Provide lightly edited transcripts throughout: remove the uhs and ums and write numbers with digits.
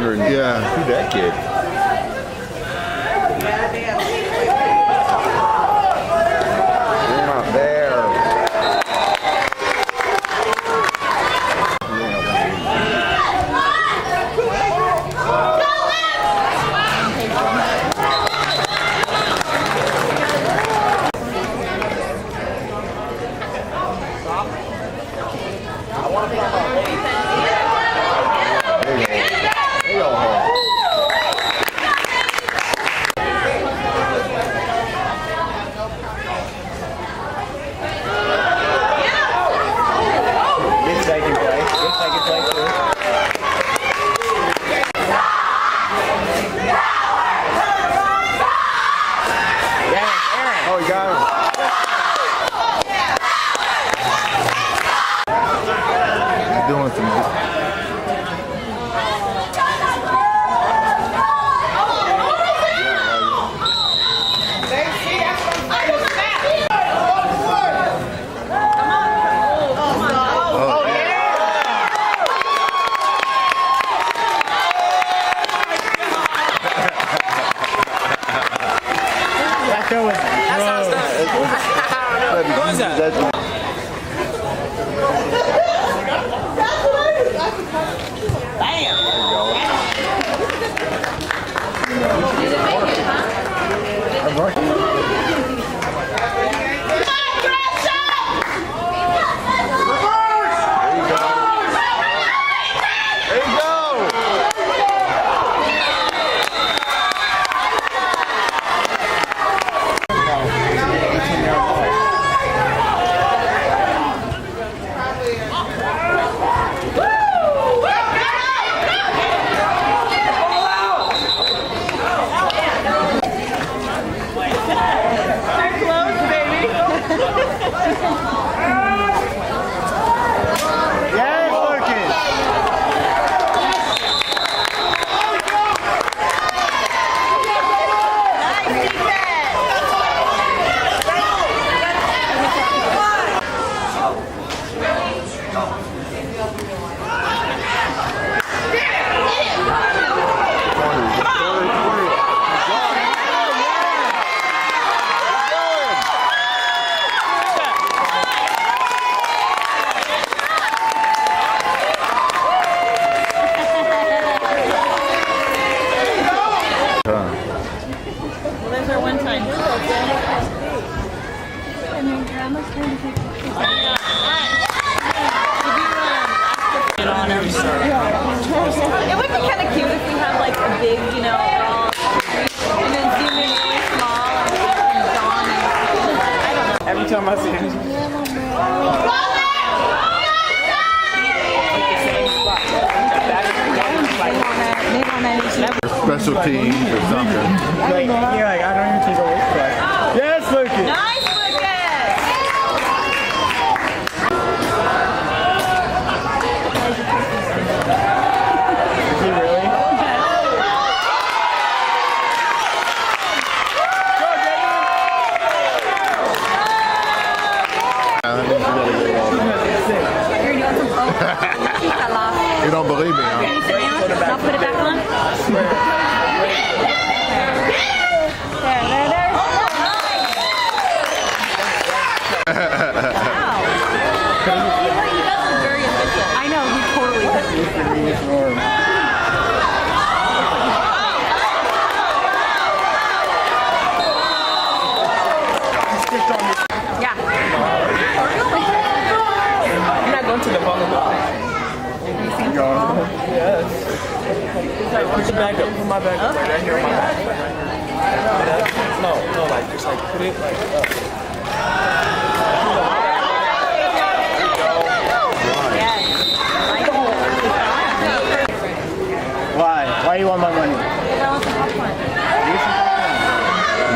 younger than who that kid? They're not there. It would be kind of cute if we had like a big, you know, and then zoom in really small and Dawn and I don't know. Every time I see him. Special teams or something. Like, you're like, I don't even think I'll look like. Yes, Lucas! Nice, Lucas! Is he really? You don't believe me, huh? I'll put it back on. I know, he totally does. Yeah. I'm not going to the volleyball. Yes. Put your bag up. Put my bag up right here on my back. No, like just like put it like up. Why do you want my money? I want some popcorn.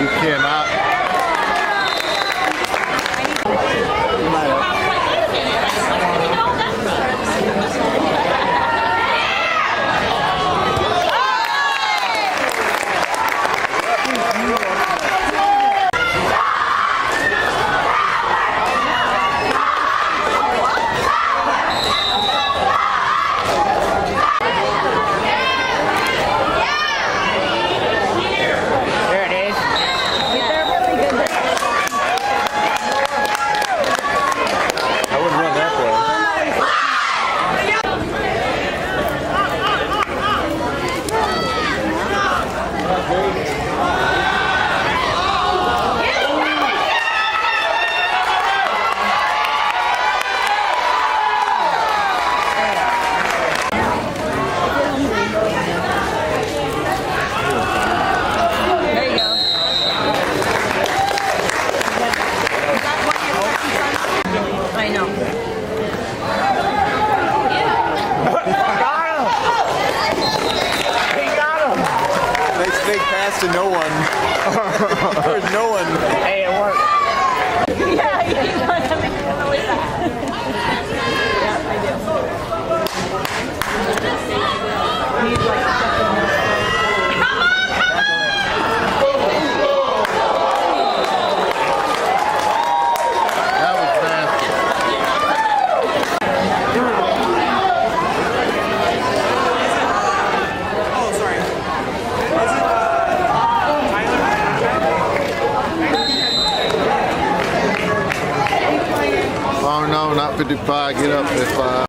You cannot. fast to no one. There's no one. Hey, it worked. Yeah, you know, that makes me really sad. Yeah, I do. He's like stepping up. That was nasty. Oh, sorry. Oh no, not 55. Get up, 55.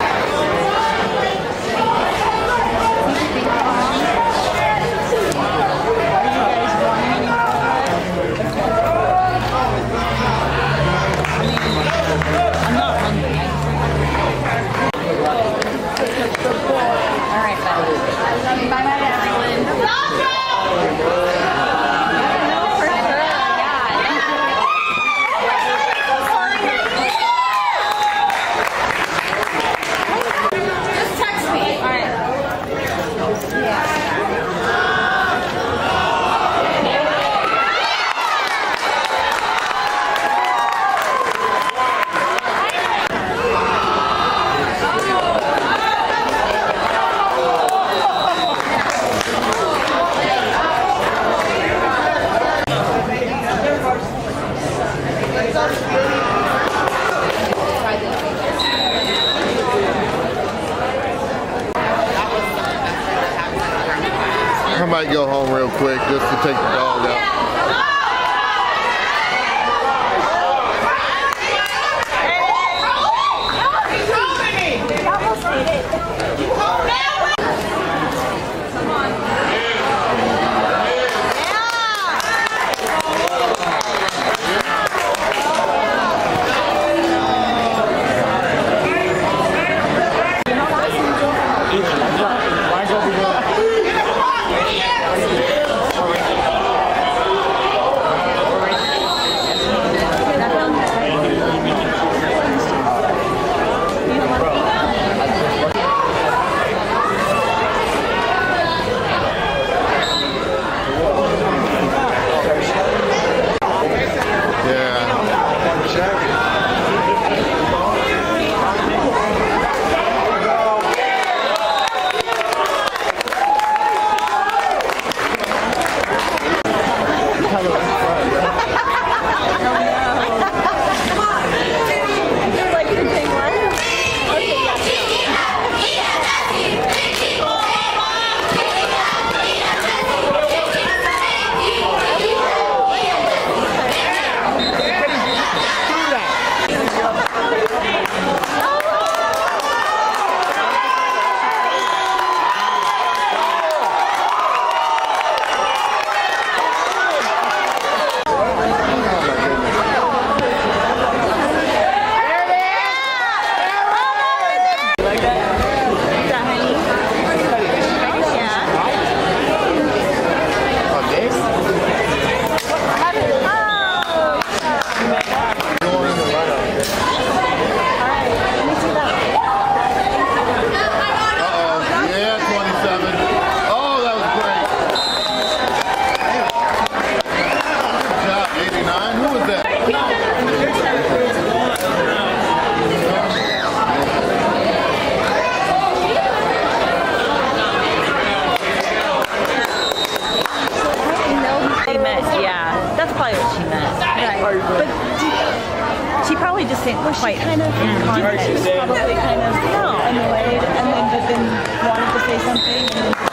I'm not hungry. All right, bye. Bye, everyone. No, for sure. Yeah. Just text me. All right. Yeah. I might go home real quick just to take the dog out. Mine's over here. Was she kind of confident? She was probably kind of annoyed and then wanted to say something and then